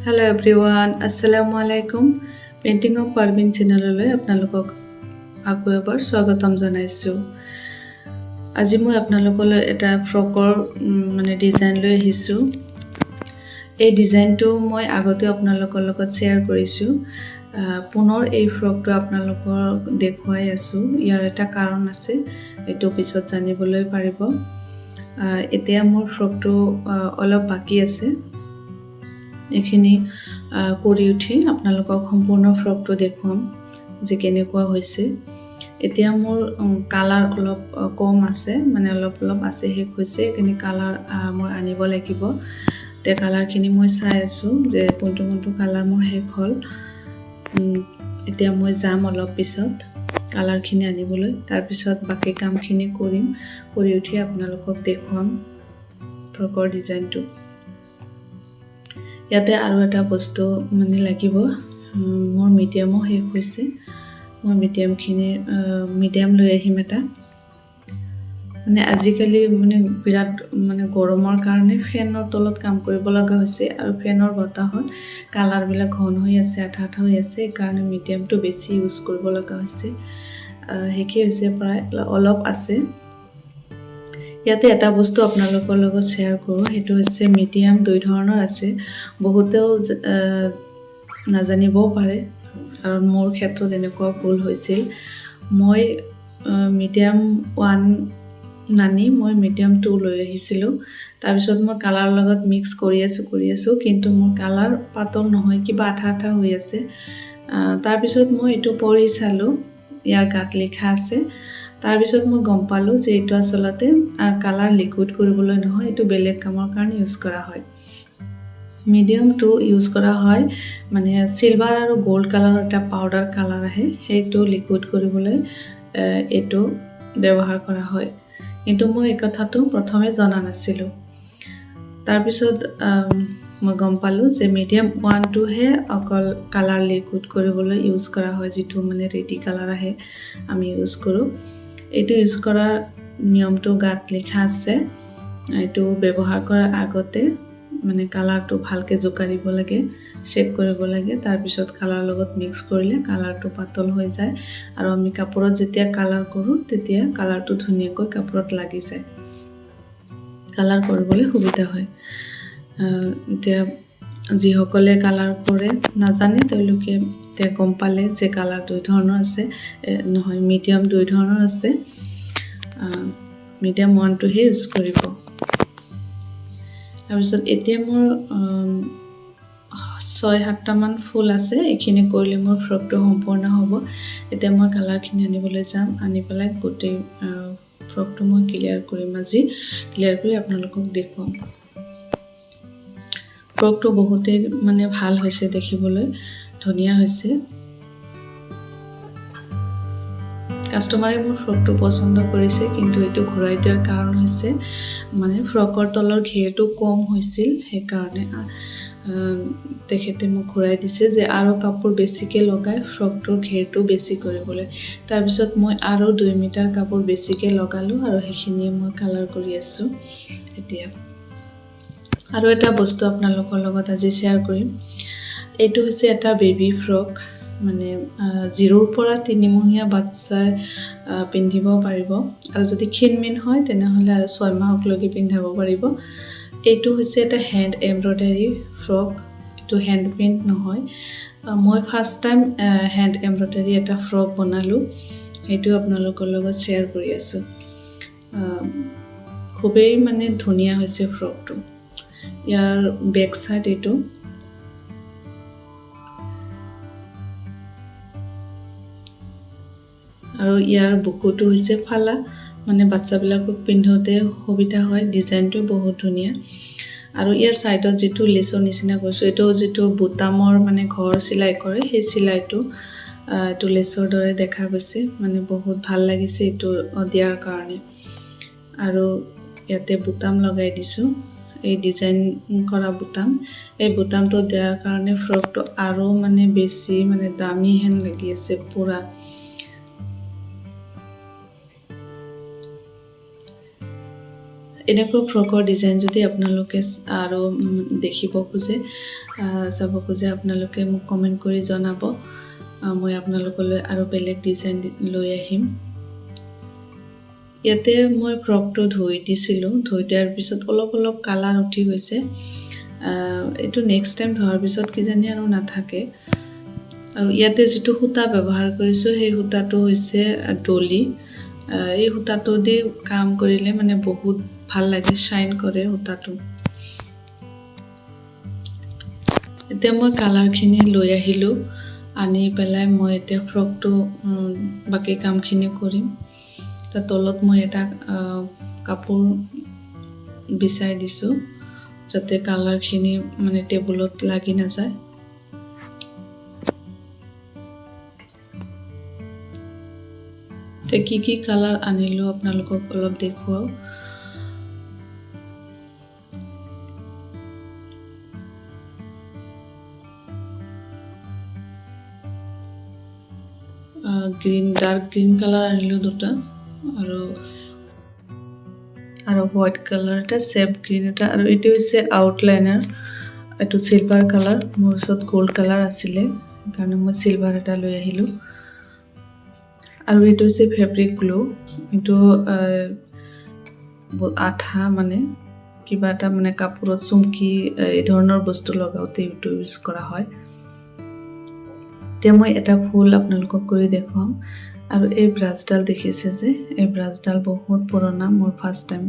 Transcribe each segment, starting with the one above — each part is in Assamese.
Hello everyone, Assalamu alaikum. Painting of Parvin channel আপোনালোকক আকৌ এবাৰ স্বাগতম জনাইছো। আজি মই আপোনালোকলৈ এটা ফ্ৰকৰ মানে ডিজাইন লৈ আহিছো। এই ডিজাইনটো মই আগতে আপোনালোকৰ লগত শেয়াৰ কৰিছো। পুনৰ এই ফ্ৰকটো আপোনালোকক দেখুৱাই আছো। ইয়াৰ এটা কাৰণ আছে, এইটো পিছত জানিবলৈ পাৰিব। এতিয়া মোৰ ফ্ৰকটো অলপ বাকি আছে। এখিনি কৰি উঠি আপোনালোকক সম্পূৰ্ণ ফ্ৰকটো দেখুৱাম যে কেনেকুৱা হৈছে। এতিয়া মোৰ কালাৰ অলপ কম আছে, মানে অলপ আছে শেষ হৈছে। এখিনি কালাৰ মই আনিব লাগিব। তে কালাৰখিনি মই চাই আছো যে কোনটো কালাৰ মোৰ শেষ হ'ল। এতিয়া মই যাম অলপ পিছত কালাৰখিনি আনিবলৈ। তাৰ পিছত বাকি কামখিনি কৰিম, কৰি উঠি আপোনালোকক দেখুৱাম ফ্ৰকৰ ডিজাইনটো। ইয়াতে আৰু এটা বস্তু মানে লাগিব, মোৰ মিডিয়ামো শেষ হৈছে। মই মিডিয়াম লৈ আহিম এটা। মানে আজিকালি মানে বিৰাট মানে গৰমৰ কাৰণে ফেনৰ তলত কাম কৰিব লগা হৈছে, আৰু ফেনৰ বতাহত কালাৰবিলাক ঘন হৈ আছে, আঠা হৈ আছে। সেইকাৰণে মিডিয়ামটো বেছি ইউজ কৰিব লগা হৈছে। শেষে হৈছে, প্ৰায় অলপ আছে। ইয়াতে এটা বস্তু আপোনালোকৰ লগত শ্বেয়াৰ কৰোঁ, সেইটো হৈছে মিডিয়াম দুই ধৰণৰ আছে। বহুতেও নাজানিবও পাৰে, কাৰণ মোৰ ক্ষেত্ৰত এনেকুৱা ভুল হৈছিল। মই মিডিয়াম 1 নানি মই মিডিয়াম 2 লৈ আহিছিলোঁ। তাৰপিছত মই কালাৰ লগত মিক্স কৰি আছোঁ, কিন্তু মোৰ কালাৰ পাতল নহয়, কিবা আঠা হৈ আছে। তাৰপিছত মই এইটো পঢ়ি চালোঁ, ইয়াৰ গাত লিখা আছে। তাৰপিছত মই গম পালোঁ যে এইটো আচলতে কালাৰ লিকুইড কৰিবলৈ নহয়, এইটো বেলেগ কামৰ কাৰণে ইউজ কৰা হয়। মিডিয়ামটো ইউজ কৰা হয় মানে চিলভাৰ আৰু গোল্ড কালাৰৰ এটা পাউডাৰ কালাৰ আহে, সেইটো লিকুইড কৰিবলৈ এইটো ব্যৱহাৰ কৰা হয়। কিন্তু মই এই কথাটো প্ৰথমে জনা নাছিলোঁ। তাৰপিছত মই গম পালোঁ যে মিডিয়াম 1টোহে অকল কালাৰ লিকুইড কৰিবলৈ ইউজ কৰা হয়, যিটো মানে ৰেডি কালাৰ আহে আমি ইউজ কৰোঁ। এইটো ইউজ কৰাৰ নিয়মটো গাত লিখা আছে। এইটো ব্যৱহাৰ কৰাৰ আগতে মানে কালাৰটো ভালকৈ জোকাৰিব লাগে, চেক কৰিব লাগে। তাৰপিছত কালাৰ লগত মিক্স কৰিলে কালাৰটো পাতল হৈ যায়, আৰু আমি কাপোৰত যেতিয়া কালাৰ কৰোঁ তেতিয়া কালাৰটো ধুনীয়াকৈ কাপোৰত লাগি যায়, কালাৰ কৰিবলৈ সুবিধা হয়। এতিয়া যিসকলে কালাৰ কৰে নাজানে, তেওঁলোকে এতিয়া গম পালে যে কালাৰ দুই ধৰণৰ আছে, নহয় মিডিয়াম দুই ধৰণৰ আছে। মিডিয়াম 1টোহে ইউজ কৰিব। তাৰপিছত এতিয়া মোৰ 6-7টামান ফুল আছে, এইখিনি কৰিলে মোৰ ফ্ৰকটো সম্পূৰ্ণ হ'ব। এতিয়া মই কালাৰখিনি আনিবলৈ যাম, আনি পেলাই গোটেই ফ্ৰকটো মই ক্লিয়াৰ কৰিম। আজি ক্লিয়াৰ কৰি আপোনালোকক দেখুৱাম। ফ্ৰকটো বহুতেই মানে ভাল হৈছে, দেখিবলৈ ধুনীয়া হৈছে। কাষ্টমাৰে মোৰ ফ্ৰকটো পচন্দ কৰিছে, কিন্তু এইটো ঘূৰাই দিয়াৰ কাৰণ হৈছে মানে ফ্ৰকৰ তলৰ ঘেৰটো কম হৈছিল। সেইকাৰণে তেখেতে মোক ঘূৰাই দিছে যে আৰু কাপোৰ বেছিকৈ লগাই ফ্ৰকটোৰ ঘেৰটো বেছি কৰিবলৈ। তাৰপিছত মই আৰু 2 মিটাৰ কাপোৰ বেছিকৈ লগালোঁ, আৰু সেইখিনিয়ে মই কালাৰ কৰি আছোঁ এতিয়া। আৰু এটা বস্তু আপোনালোকৰ লগত আজি শ্বেয়াৰ কৰিম। এইটো হৈছে এটা বেবী ফ্ৰক, মানে 0ৰ পৰা 3 মহীয়া বাচ্চাই পিন্ধিব পাৰিব, আৰু যদি ক্ষীণমিন হয় তেনেহ'লে আৰু 6 মাহলৈকে পিন্ধাব পাৰিব। এইটো হৈছে এটা হেণ্ড এমব্ৰইডাৰী ফ্ৰক, এইটো হেণ্ড পেইণ্ট নহয়। মই ফাৰ্ষ্ট টাইম হেণ্ড এমব্ৰইডাৰী এটা ফ্ৰক বনালোঁ, সেইটো আপোনালোকৰ লগত শ্বেয়াৰ কৰি আছোঁ। খুবেই মানে ধুনীয়া হৈছে ফ্ৰকটো। ইয়াৰ বেক চাইড এইটো, আৰু ইয়াৰ বুকুটো হৈছে ফালা, মানে বাচ্চাবিলাকক পিন্ধোতে সুবিধা হয়। ডিজাইনটো বহুত ধুনীয়া। আৰু ইয়াৰ ছাইডত যিটো লেচৰ নিচিনা কৈছোঁ, এইটো যিটো বুটামৰ মানে ঘৰ চিলাই কৰে, সেই চিলাইটো এইটো লেচৰ দৰে দেখা গৈছে, মানে বহুত ভাল লাগিছে এইটো দিয়াৰ কাৰণে। আৰু ইয়াতে বুটাম লগাই দিছোঁ, এই ডিজাইন কৰা বুটাম। এই বুটামটো দিয়াৰ কাৰণে ফ্ৰকটো আৰু মানে বেছি মানে দামী হেন লাগি আছে পুৰা। এনেকুৱা ফ্ৰকৰ ডিজাইন যদি আপোনালোকে আৰু দেখিব খোজে চাব খোজে আপোনালোকে মোক কমেণ্ট কৰি জনাব মই আপোনালোকলৈ আৰু বেলেগ ডিজাইন লৈ আহিম ইয়াতে মই ফ্ৰকটো ধুই দিছিলোঁ ধুই দিয়াৰ পিছত অলপ কালাৰ উঠি গৈছে এইটো নেক্সট টাইম ধোৱাৰ পিছত কিজানি আৰু নাথাকে আৰু ইয়াতে যিটো সূতা ব্যৱহাৰ কৰিছোঁ সেই সূতাটো হৈছে ডলি এই সূতাটো দি কাম কৰিলে মানে বহুত ভাল লাগে শাইন কৰে সূতাটো এতিয়া মই কালাৰখিনি লৈ আহিলোঁ আনি পেলাই মই এতিয়া ফ্ৰকটো বাকি কামখিনি কৰিম তাৰ তলত মই এটা কাপোৰ বিছাই দিছোঁ যাতে কালাৰখিনি মানে টেবুলত লাগি নাযায় তে কি কালাৰ আনিলোঁ আপোনালোকক অলপ দেখুৱাও গ্ৰীন ডাৰ্ক গ্ৰীন কালাৰ আনিলোঁ দুটা আৰু হোৱাইট কালাৰ এটা চেপ গ্ৰীন এটা আৰু এইটো হৈছে আউটলাইনাৰ এইটো চিলভাৰ কালাৰ মোৰ ওচৰত গোল্ড কালাৰ আছিলে সেইকাৰণে মই চিলভাৰ এটা লৈ আহিলোঁ আৰু এইটো হৈছে ফেব্ৰিক গ্লো এইটো আঠা মানে কিবা এটা মানে কাপোৰত চুমকি এই ধৰণৰ বস্তু লগাওঁতে এইটো ইউজ কৰা হয় এতিয়া মই এটা ফুল আপোনালোকক কৰি দেখুৱাম আৰু এই ব্ৰাছডাল দেখিছে যে এই ব্ৰাছডাল বহুত পুৰণা মোৰ ফাৰ্ষ্ট টাইম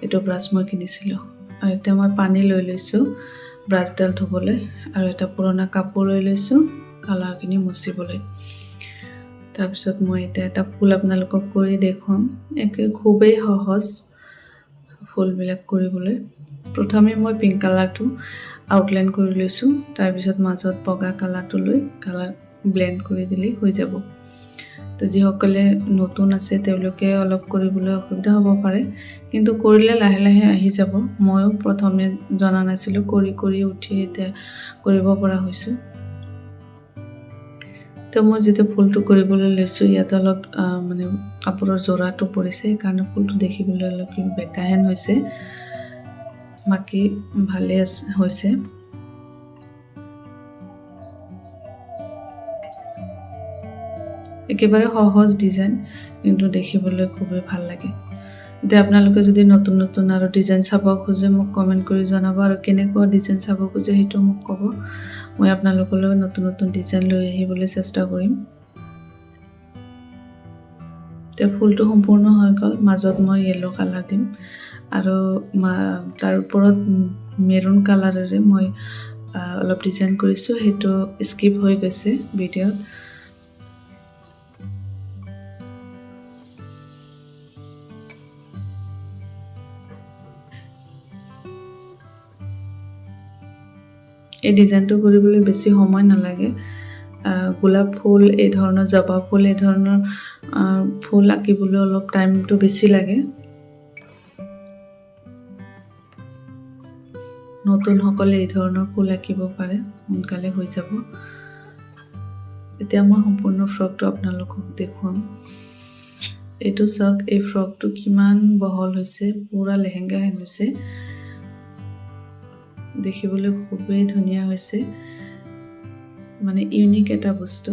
এইটো ব্ৰাছ মই কিনিছিলোঁ আৰু এতিয়া মই পানী লৈ লৈছোঁ ব্ৰাছডাল ধুবলৈ আৰু এটা পুৰণা কাপোৰ লৈ লৈছোঁ কালাৰখিনি মুচিবলৈ তাৰপিছত মই এতিয়া এটা ফুল আপোনালোকক কৰি দেখুৱাম একে খুবেই সহজ ফুলবিলাক কৰিবলৈ প্ৰথমে মই পিংক কালাৰটো আউটলাইন কৰি লৈছোঁ তাৰপিছত মাজত বগা কালাৰটো লৈ কালাৰ ব্লেণ্ড কৰি দিলেই হৈ যাব তো যিসকলে নতুন আছে তেওঁলোকে অলপ কৰিবলৈ অসুবিধা হ'ব পাৰে কিন্তু কৰিলে লাহে আহি যাব ময়ো প্ৰথমে জনা নাছিলোঁ কৰি উঠি এতিয়া কৰিব পৰা হৈছোঁ তো মই যেতিয়া ফুলটো কৰিবলৈ লৈছোঁ ইয়াত অলপ মানে কাপোৰৰ জোৰাটো পৰিছে সেইকাৰণে ফুলটো দেখিবলৈ অলপ বেকাহেন হৈছে বাকী ভালে হৈছে একেবাৰে সহজ ডিজাইন কিন্তু দেখিবলৈ খুবেই ভাল লাগে এতিয়া আপোনালোকে যদি নতুন আৰু ডিজাইন চাব খোজে মোক কমেণ্ট কৰি জনাব আৰু কেনেকুৱা ডিজাইন চাব খোজে সেইটো মোক ক'ব মই আপোনালোকলৈ নতুন ডিজাইন লৈ আহিবলৈ চেষ্টা কৰিম তে ফুলটো সম্পূৰ্ণ হৈ গ'ল মাজত মই য়েলো কালাৰ দিম আৰু তাৰ ওপৰত মেৰুন কালাৰেৰে মই অলপ ডিজাইন কৰিছোঁ সেইটো স্কিপ হৈ গৈছে ভিডিঅ'ত এই ডিজাইনটো কৰিবলৈ বেছি সময় নালাগে গোলাপ ফুল এই ধৰণৰ জবা ফুল এই ধৰণৰ ফুল আঁকিবলৈ অলপ টাইমটো বেছি লাগে নতুনসকলে এই ধৰণৰ ফুল আঁকিব পাৰে সোনকালে হৈ যাব এতিয়া মই সম্পূৰ্ণ ফ্ৰকটো আপোনালোকক দেখুৱাম এইটো চাওক এই ফ্ৰকটো কিমান বহল হৈছে পুৰা লেহেংগা হেন হৈছে দেখিবলৈ খুবেই ধুনীয়া হৈছে মানে ইউনিক এটা বস্তু